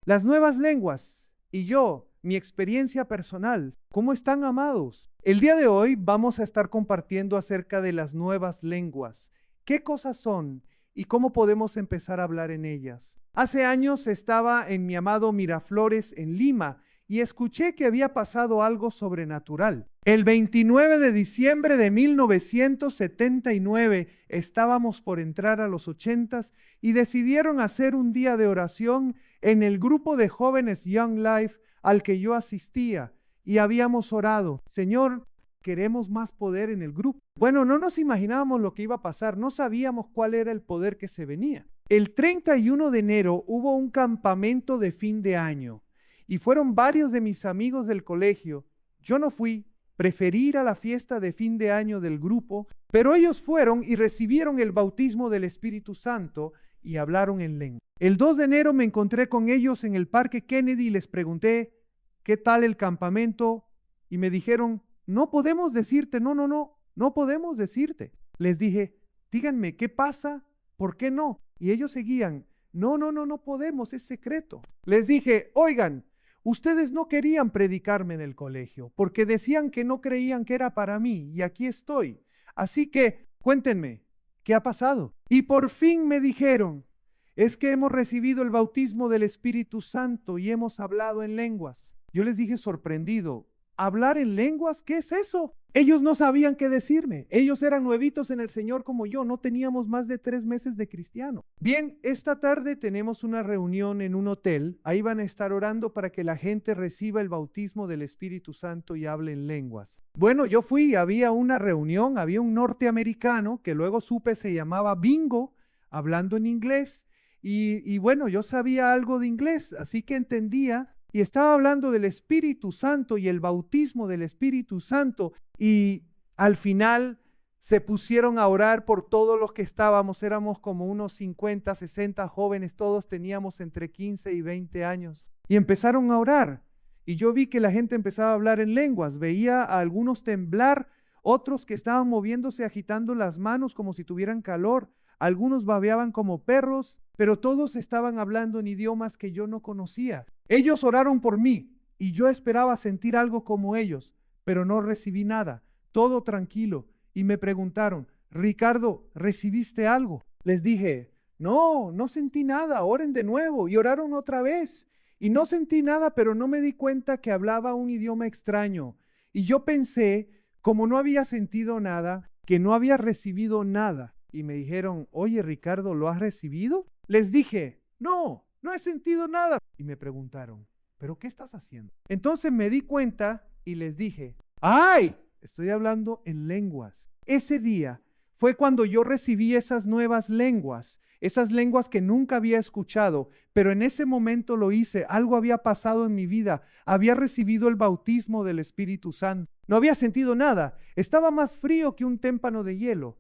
Las nuevas lenguas y yo, mi experiencia personal, ¿cómo están, amados? El día de hoy vamos a estar compartiendo acerca de las nuevas lenguas. ¿Qué cosas son y cómo podemos empezar a hablar en ellas? Hace años estaba en mi amado Miraflores, en Lima, y escuché que había pasado algo sobrenatural. El 29 de diciembre de 1979 estábamos por entrar a los 80 y decidieron hacer un día de oración en el grupo de jóvenes Young Life al que yo asistía, y habíamos orado: Señor, queremos más poder en el grupo. Bueno, no nos imaginábamos lo que iba a pasar, no sabíamos cuál era el poder que se venía. El 31 de enero hubo un campamento de fin de año y fueron varios de mis amigos del colegio. Yo no fui, preferí ir a la fiesta de fin de año del grupo, pero ellos fueron y recibieron el bautismo del Espíritu Santo y hablaron en lengua. El 2 de enero me encontré con ellos en el Parque Kennedy y les pregunté: ¿qué tal el campamento? Y me dijeron: no podemos decirte, no podemos decirte. Les dije: díganme, ¿qué pasa? ¿Por qué no? Y ellos seguían: no podemos, es secreto. Les dije: oigan, ustedes no querían predicarme en el colegio porque decían que no creían que era para mí, y aquí estoy. Así que cuéntenme, ¿qué ha pasado? Y por fin me dijeron: es que hemos recibido el bautismo del Espíritu Santo y hemos hablado en lenguas. Yo les dije sorprendido: ¿hablar en lenguas? ¿Qué es eso? Ellos no sabían qué decirme. Ellos eran nuevitos en el Señor como yo. No teníamos más de 3 meses de cristiano. Bien, esta tarde tenemos una reunión en un hotel. Ahí van a estar orando para que la gente reciba el bautismo del Espíritu Santo y hable en lenguas. Bueno, yo fui, había una reunión, había un norteamericano que luego supe se llamaba Bingo, hablando en inglés. Y bueno, yo sabía algo de inglés, así que entendía. Y estaba hablando del Espíritu Santo y el bautismo del Espíritu Santo. Y al final se pusieron a orar por todos los que estábamos. Éramos como unos 50, 60 jóvenes. Todos teníamos entre 15 y 20 años. Y empezaron a orar. Y yo vi que la gente empezaba a hablar en lenguas. Veía a algunos temblar, otros que estaban moviéndose, agitando las manos como si tuvieran calor. Algunos babeaban como perros, pero todos estaban hablando en idiomas que yo no conocía. Ellos oraron por mí y yo esperaba sentir algo como ellos, pero no recibí nada, todo tranquilo. Y me preguntaron: Ricardo, ¿recibiste algo? Les dije: no sentí nada, oren de nuevo. Y oraron otra vez. Y no sentí nada, pero no me di cuenta que hablaba un idioma extraño. Y yo pensé, como no había sentido nada, que no había recibido nada. Y me dijeron: oye, Ricardo, ¿lo has recibido? Les dije: no he sentido nada. Y me preguntaron: ¿pero qué estás haciendo? Entonces me di cuenta y les dije: ¡ay! Estoy hablando en lenguas. Ese día fue cuando yo recibí esas nuevas lenguas, esas lenguas que nunca había escuchado, pero en ese momento lo hice. Algo había pasado en mi vida. Había recibido el bautismo del Espíritu Santo. No había sentido nada. Estaba más frío que un témpano de hielo.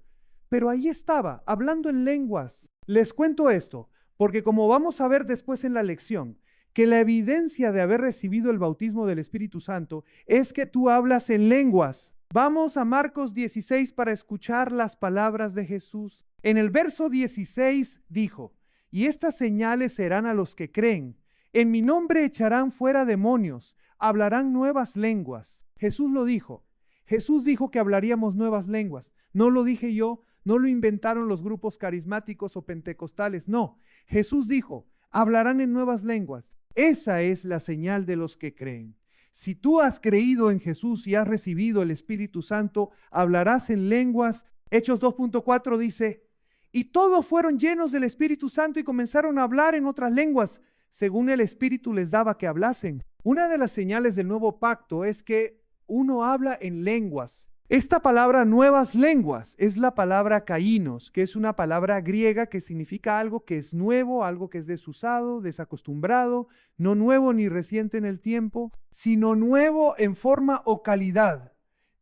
Pero ahí estaba, hablando en lenguas. Les cuento esto, porque como vamos a ver después en la lección, que la evidencia de haber recibido el bautismo del Espíritu Santo es que tú hablas en lenguas. Vamos a Marcos 16 para escuchar las palabras de Jesús. En el verso 16 dijo: y estas señales serán a los que creen. En mi nombre echarán fuera demonios, hablarán nuevas lenguas. Jesús lo dijo. Jesús dijo que hablaríamos nuevas lenguas. No lo dije yo, no lo inventaron los grupos carismáticos o pentecostales. No, Jesús dijo: hablarán en nuevas lenguas. Esa es la señal de los que creen. Si tú has creído en Jesús y has recibido el Espíritu Santo, hablarás en lenguas. Hechos 2.4 dice: y todos fueron llenos del Espíritu Santo y comenzaron a hablar en otras lenguas, según el Espíritu les daba que hablasen. Una de las señales del nuevo pacto es que uno habla en lenguas. Esta palabra nuevas lenguas es la palabra kainos, que es una palabra griega que significa algo que es nuevo, algo que es desusado, desacostumbrado, no nuevo ni reciente en el tiempo, sino nuevo en forma o calidad,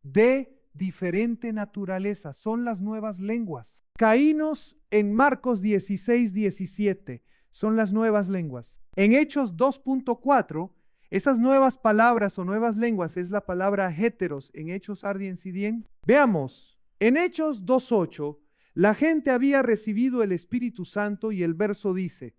de diferente naturaleza. Son las nuevas lenguas. Kainos en Marcos 16:17 son las nuevas lenguas. En Hechos 2.4, esas nuevas palabras o nuevas lenguas es la palabra heteros en Hechos Ardiens y Dien. Veamos, en Hechos 2.8, la gente había recibido el Espíritu Santo y el verso dice: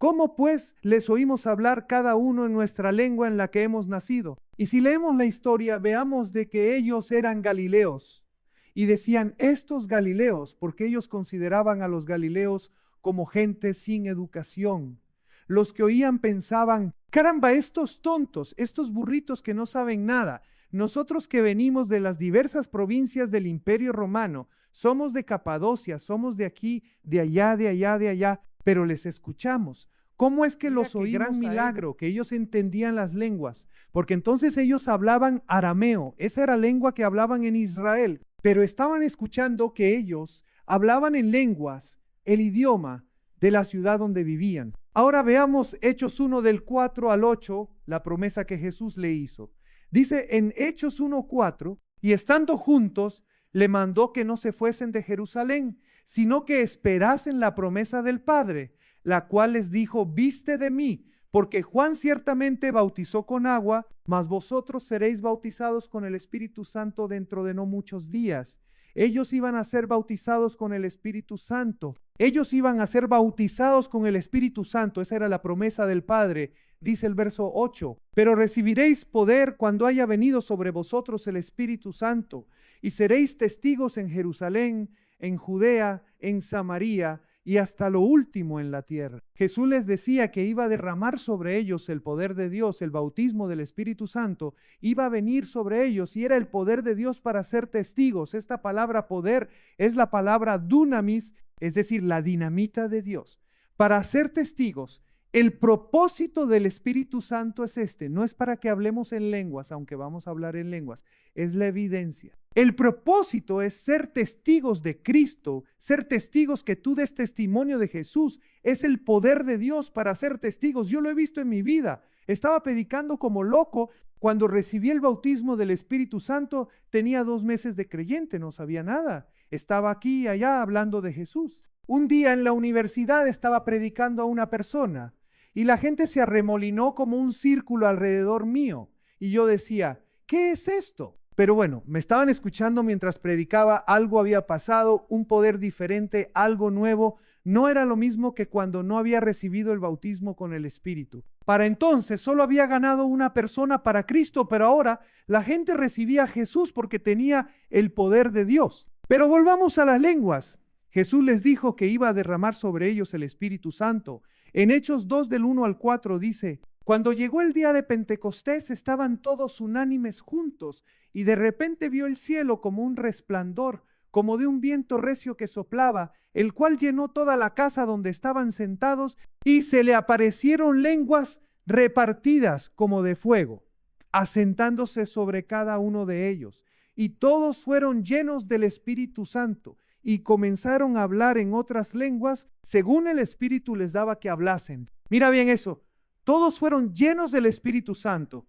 ¿Cómo pues les oímos hablar cada uno en nuestra lengua en la que hemos nacido? Y si leemos la historia, veamos de que ellos eran galileos. Y decían estos galileos, porque ellos consideraban a los galileos como gente sin educación. Los que oían pensaban, caramba, estos tontos, estos burritos que no saben nada. Nosotros que venimos de las diversas provincias del Imperio Romano, somos de Capadocia, somos de aquí, de allá, de allá, de allá, pero les escuchamos. ¿Cómo es que los oímos? Gran milagro, que ellos entendían las lenguas, porque entonces ellos hablaban arameo, esa era lengua que hablaban en Israel, pero estaban escuchando que ellos hablaban en lenguas, el idioma de la ciudad donde vivían. Ahora veamos Hechos 1 del 4 al 8, la promesa que Jesús le hizo. Dice en Hechos 1:4, y estando juntos, le mandó que no se fuesen de Jerusalén, sino que esperasen la promesa del Padre, la cual les dijo, viste de mí, porque Juan ciertamente bautizó con agua, mas vosotros seréis bautizados con el Espíritu Santo dentro de no muchos días. Ellos iban a ser bautizados con el Espíritu Santo. Ellos iban a ser bautizados con el Espíritu Santo. Esa era la promesa del Padre. Dice el verso 8, pero recibiréis poder cuando haya venido sobre vosotros el Espíritu Santo, y seréis testigos en Jerusalén, en Judea, en Samaria, y hasta lo último en la tierra. Jesús les decía que iba a derramar sobre ellos el poder de Dios, el bautismo del Espíritu Santo, iba a venir sobre ellos, y era el poder de Dios para ser testigos. Esta palabra poder es la palabra dunamis, es decir, la dinamita de Dios. Para ser testigos, el propósito del Espíritu Santo es este, no es para que hablemos en lenguas, aunque vamos a hablar en lenguas, es la evidencia. El propósito es ser testigos de Cristo, ser testigos que tú des testimonio de Jesús. Es el poder de Dios para ser testigos. Yo lo he visto en mi vida. Estaba predicando como loco. Cuando recibí el bautismo del Espíritu Santo, tenía 2 meses de creyente, no sabía nada. Estaba aquí y allá hablando de Jesús. Un día en la universidad estaba predicando a una persona y la gente se arremolinó como un círculo alrededor mío. Y yo decía, ¿qué es esto? Pero bueno, me estaban escuchando mientras predicaba, algo había pasado, un poder diferente, algo nuevo. No era lo mismo que cuando no había recibido el bautismo con el Espíritu. Para entonces solo había ganado una persona para Cristo, pero ahora la gente recibía a Jesús porque tenía el poder de Dios. Pero volvamos a las lenguas. Jesús les dijo que iba a derramar sobre ellos el Espíritu Santo. En Hechos 2 del 1 al 4 dice, cuando llegó el día de Pentecostés estaban todos unánimes juntos y de repente vio el cielo como un resplandor, como de un viento recio que soplaba, el cual llenó toda la casa donde estaban sentados y se le aparecieron lenguas repartidas como de fuego, asentándose sobre cada uno de ellos. Y todos fueron llenos del Espíritu Santo y comenzaron a hablar en otras lenguas según el Espíritu les daba que hablasen. Mira bien eso. Todos fueron llenos del Espíritu Santo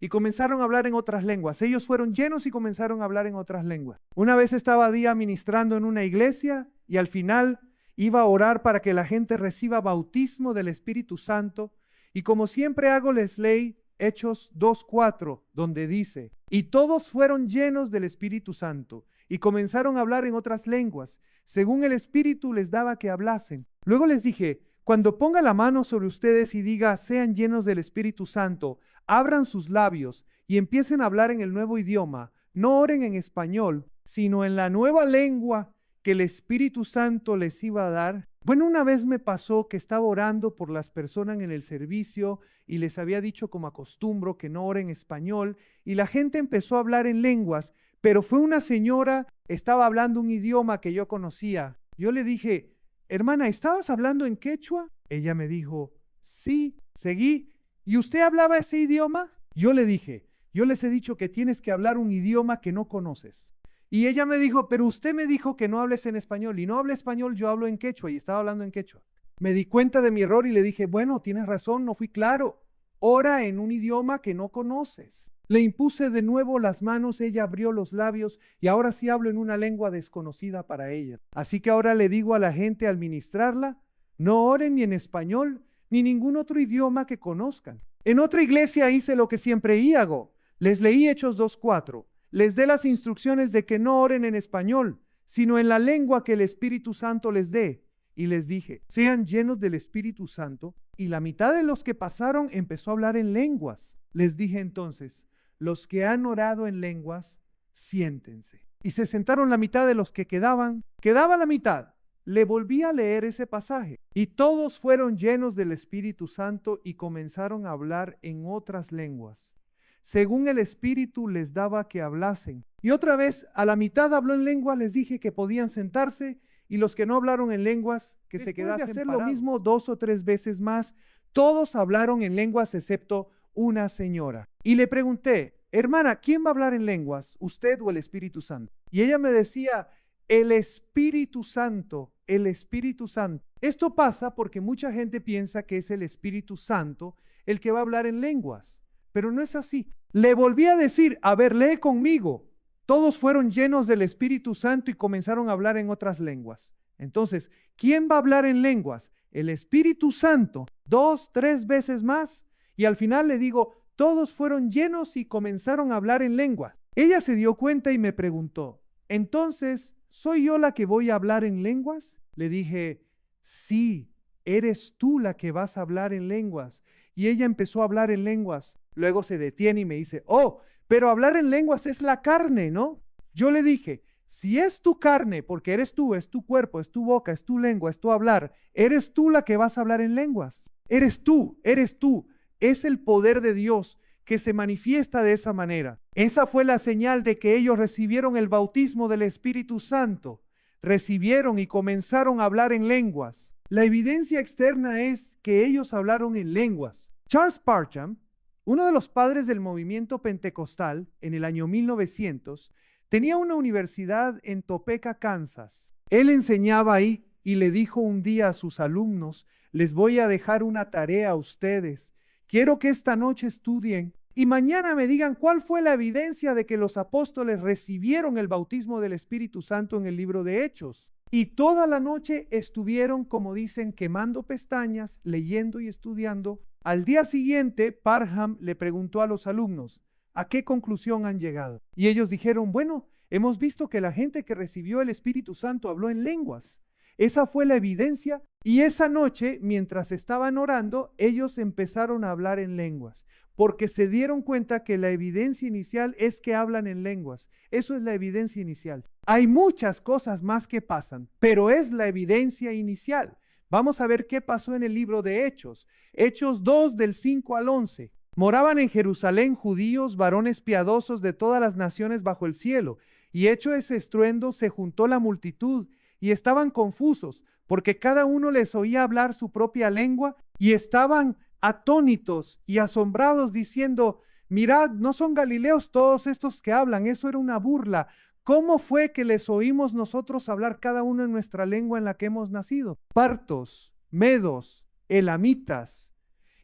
y comenzaron a hablar en otras lenguas. Ellos fueron llenos y comenzaron a hablar en otras lenguas. Una vez estaba día ministrando en una iglesia y al final iba a orar para que la gente reciba bautismo del Espíritu Santo. Y como siempre hago, les leí Hechos 2:4, donde dice, y todos fueron llenos del Espíritu Santo y comenzaron a hablar en otras lenguas, según el Espíritu les daba que hablasen. Luego les dije, cuando ponga la mano sobre ustedes y diga, sean llenos del Espíritu Santo, abran sus labios y empiecen a hablar en el nuevo idioma. No oren en español, sino en la nueva lengua que el Espíritu Santo les iba a dar. Bueno, una vez me pasó que estaba orando por las personas en el servicio y les había dicho como acostumbro que no oren en español y la gente empezó a hablar en lenguas, pero fue una señora, estaba hablando un idioma que yo conocía. Yo le dije, hermana, ¿estabas hablando en quechua? Ella me dijo, sí, seguí. ¿Y usted hablaba ese idioma? Yo le dije, yo les he dicho que tienes que hablar un idioma que no conoces. Y ella me dijo, pero usted me dijo que no hables en español. Y no hablo español, yo hablo en quechua y estaba hablando en quechua. Me di cuenta de mi error y le dije, bueno, tienes razón, no fui claro. Ora en un idioma que no conoces. Le impuse de nuevo las manos, ella abrió los labios y ahora sí hablo en una lengua desconocida para ella. Así que ahora le digo a la gente al ministrarla, no oren ni en español ni ningún otro idioma que conozcan. En otra iglesia hice lo que siempre hago. Les leí Hechos 2:4. Les dé las instrucciones de que no oren en español, sino en la lengua que el Espíritu Santo les dé. y les dije, sean llenos del Espíritu Santo, y la mitad de los que pasaron empezó a hablar en lenguas. Les dije entonces, los que han orado en lenguas, siéntense. Y se sentaron la mitad de los que quedaba la mitad. Le volví a leer ese pasaje, y todos fueron llenos del Espíritu Santo y comenzaron a hablar en otras lenguas, según el Espíritu les daba que hablasen. Y otra vez, a la mitad habló en lenguas, les dije que podían sentarse, y los que no hablaron en lenguas, que se quedasen de hacer parados. Lo mismo 2 o 3 veces más, todos hablaron en lenguas excepto una señora. Y le pregunté, hermana, ¿quién va a hablar en lenguas, usted o el Espíritu Santo? Y ella me decía, el Espíritu Santo, el Espíritu Santo. Esto pasa porque mucha gente piensa que es el Espíritu Santo el que va a hablar en lenguas, pero no es así. Le volví a decir, a ver, lee conmigo. Todos fueron llenos del Espíritu Santo y comenzaron a hablar en otras lenguas. Entonces, ¿quién va a hablar en lenguas? El Espíritu Santo. 2, 3 veces más. Y al final le digo, todos fueron llenos y comenzaron a hablar en lenguas. Ella se dio cuenta y me preguntó, entonces, ¿soy yo la que voy a hablar en lenguas? Le dije, sí, eres tú la que vas a hablar en lenguas. Y ella empezó a hablar en lenguas. Luego se detiene y me dice, oh, pero hablar en lenguas es la carne, ¿no? Yo le dije, si es tu carne, porque eres tú, es tu cuerpo, es tu boca, es tu lengua, es tu hablar, eres tú la que vas a hablar en lenguas. Eres tú, eres tú. Es el poder de Dios que se manifiesta de esa manera. Esa fue la señal de que ellos recibieron el bautismo del Espíritu Santo. Recibieron y comenzaron a hablar en lenguas. La evidencia externa es que ellos hablaron en lenguas. Charles Parham, uno de los padres del movimiento pentecostal en el año 1900, tenía una universidad en Topeka, Kansas. Él enseñaba ahí y le dijo un día a sus alumnos, les voy a dejar una tarea a ustedes. Quiero que esta noche estudien y mañana me digan cuál fue la evidencia de que los apóstoles recibieron el bautismo del Espíritu Santo en el libro de Hechos. Y toda la noche estuvieron, como dicen, quemando pestañas, leyendo y estudiando. Al día siguiente, Parham le preguntó a los alumnos, ¿a qué conclusión han llegado? Y ellos dijeron, bueno, hemos visto que la gente que recibió el Espíritu Santo habló en lenguas. Esa fue la evidencia. Y esa noche, mientras estaban orando, ellos empezaron a hablar en lenguas, porque se dieron cuenta que la evidencia inicial es que hablan en lenguas. Eso es la evidencia inicial. Hay muchas cosas más que pasan, pero es la evidencia inicial. Vamos a ver qué pasó en el libro de Hechos. Hechos 2, del 5 al 11. Moraban en Jerusalén judíos, varones piadosos de todas las naciones bajo el cielo. Y hecho ese estruendo, se juntó la multitud, y estaban confusos, porque cada uno les oía hablar su propia lengua, y estaban atónitos y asombrados, diciendo, mirad, ¿no son galileos todos estos que hablan? Eso era una burla. ¿Cómo fue que les oímos nosotros hablar cada uno en nuestra lengua en la que hemos nacido? Partos, medos, elamitas,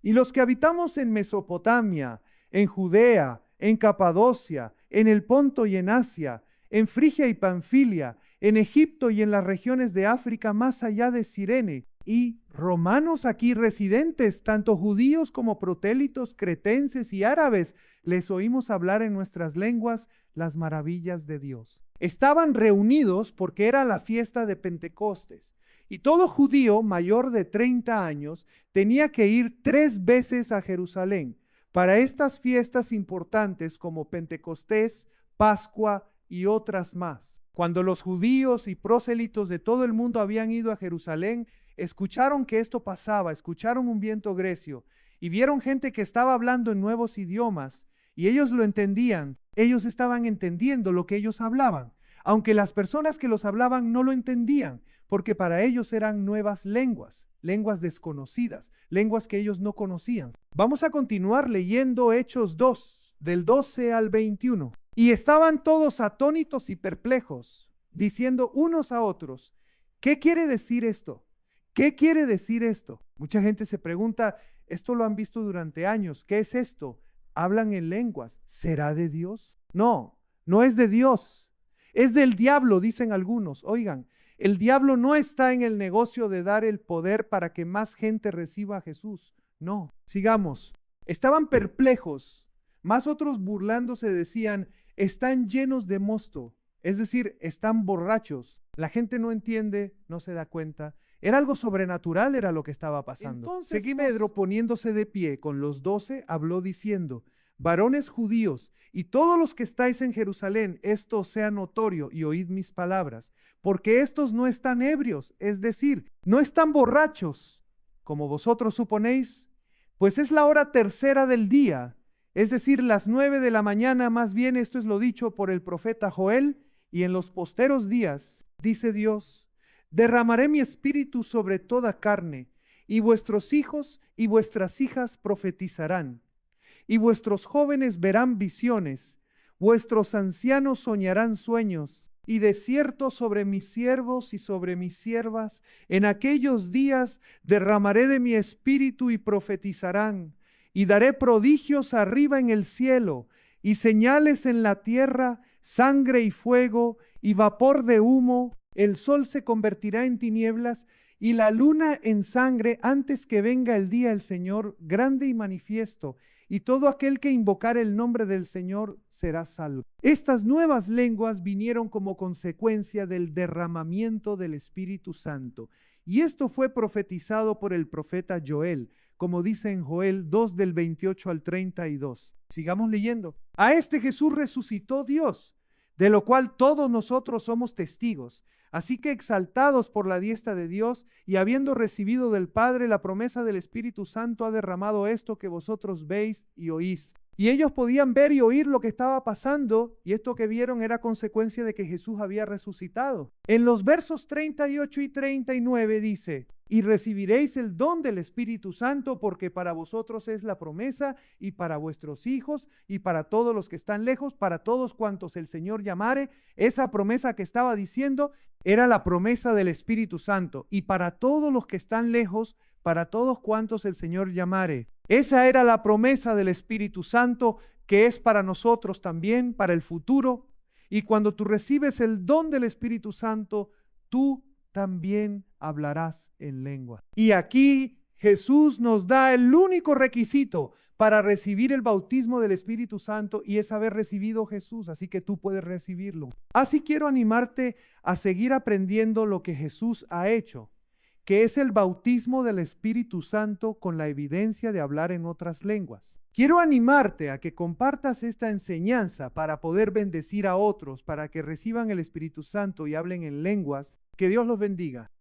y los que habitamos en Mesopotamia, en Judea, en Capadocia, en el Ponto y en Asia, en Frigia y Panfilia, en Egipto y en las regiones de África más allá de Cirene, y romanos aquí residentes, tanto judíos como protélitos, cretenses y árabes, les oímos hablar en nuestras lenguas las maravillas de Dios. Estaban reunidos porque era la fiesta de Pentecostes, y todo judío mayor de 30 años tenía que ir 3 veces a Jerusalén para estas fiestas importantes como Pentecostés, Pascua y otras más. Cuando los judíos y prosélitos de todo el mundo habían ido a Jerusalén, escucharon que esto pasaba, escucharon un viento grecio y vieron gente que estaba hablando en nuevos idiomas y ellos lo entendían. Ellos estaban entendiendo lo que ellos hablaban, aunque las personas que los hablaban no lo entendían, porque para ellos eran nuevas lenguas, lenguas desconocidas, lenguas que ellos no conocían. Vamos a continuar leyendo Hechos 2, del 12 al 21. Y estaban todos atónitos y perplejos, diciendo unos a otros, ¿qué quiere decir esto? ¿Qué quiere decir esto? Mucha gente se pregunta, esto lo han visto durante años, ¿qué es esto? Hablan en lenguas, ¿será de Dios? No, no es de Dios, es del diablo, dicen algunos. Oigan, el diablo no está en el negocio de dar el poder para que más gente reciba a Jesús. No, sigamos. Estaban perplejos, más otros burlándose decían, están llenos de mosto, es decir, están borrachos. La gente no entiende, no se da cuenta, Era algo sobrenatural, era lo que estaba pasando. Entonces, Pedro, poniéndose de pie con los 12, habló diciendo: varones judíos y todos los que estáis en Jerusalén, esto sea notorio y oíd mis palabras, porque estos no están ebrios, es decir, no están borrachos, como vosotros suponéis, pues es la hora tercera del día, es decir, las 9 de la mañana, más bien esto es lo dicho por el profeta Joel, y en los posteros días, dice Dios, derramaré mi espíritu sobre toda carne, y vuestros hijos y vuestras hijas profetizarán, y vuestros jóvenes verán visiones, vuestros ancianos soñarán sueños, y de cierto sobre mis siervos y sobre mis siervas, en aquellos días derramaré de mi espíritu y profetizarán, y daré prodigios arriba en el cielo, y señales en la tierra, sangre y fuego, y vapor de humo. El sol se convertirá en tinieblas, y la luna en sangre, antes que venga el día del Señor, grande y manifiesto, y todo aquel que invocare el nombre del Señor será salvo. Estas nuevas lenguas vinieron como consecuencia del derramamiento del Espíritu Santo, y esto fue profetizado por el profeta Joel, como dice en Joel 2 del 28 al 32. Sigamos leyendo. A este Jesús resucitó Dios, de lo cual todos nosotros somos testigos. Así que exaltados por la diestra de Dios y habiendo recibido del Padre la promesa del Espíritu Santo, ha derramado esto que vosotros veis y oís. Y ellos podían ver y oír lo que estaba pasando, y esto que vieron era consecuencia de que Jesús había resucitado. En los versos 38 y 39 dice: y recibiréis el don del Espíritu Santo, porque para vosotros es la promesa, y para vuestros hijos, y para todos los que están lejos, para todos cuantos el Señor llamare. Esa promesa que estaba diciendo era la promesa del Espíritu Santo, y para todos los que están lejos, para todos cuantos el Señor llamare. Esa era la promesa del Espíritu Santo, que es para nosotros también, para el futuro. Y cuando tú recibes el don del Espíritu Santo, tú también hablarás en lengua. Y aquí Jesús nos da el único requisito para recibir el bautismo del Espíritu Santo, y es haber recibido Jesús, así que tú puedes recibirlo. Así quiero animarte a seguir aprendiendo lo que Jesús ha hecho, que es el bautismo del Espíritu Santo con la evidencia de hablar en otras lenguas. Quiero animarte a que compartas esta enseñanza para poder bendecir a otros, para que reciban el Espíritu Santo y hablen en lenguas. Que Dios los bendiga.